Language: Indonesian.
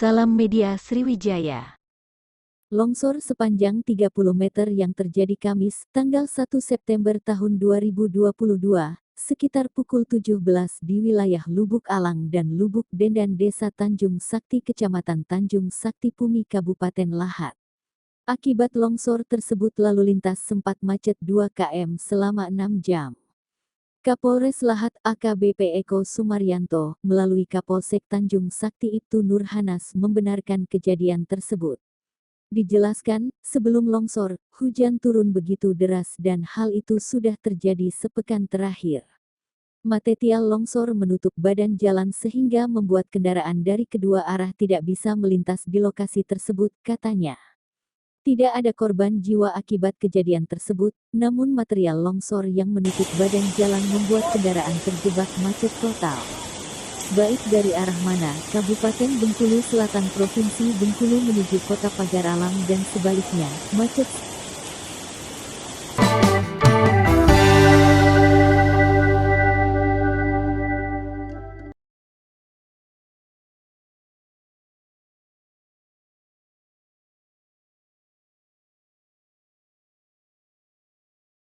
Salam Media Sriwijaya. Longsor sepanjang 30 meter yang terjadi Kamis, tanggal 1 September tahun 2022, sekitar pukul 17 di wilayah Lubuk Alang dan Lubuk Dendan Desa Tanjung Sakti Kecamatan Tanjung Sakti Pumi Kabupaten Lahat. Akibat longsor tersebut lalu lintas sempat macet 2 km selama 6 jam. Kapolres Lahat AKBP Eko Sumaryanto, melalui Kapolsek Tanjung Sakti Ibtu Nurhanas membenarkan kejadian tersebut. Dijelaskan, sebelum longsor, hujan turun begitu deras dan hal itu sudah terjadi sepekan terakhir. Material longsor menutup badan jalan sehingga membuat kendaraan dari kedua arah tidak bisa melintas di lokasi tersebut, katanya. Tidak ada korban jiwa akibat kejadian tersebut, namun material longsor yang menutup badan jalan membuat kendaraan terjebak macet total. Baik dari arah mana, Kabupaten Bengkulu Selatan Provinsi Bengkulu menuju Kota Pagar Alam dan sebaliknya, macet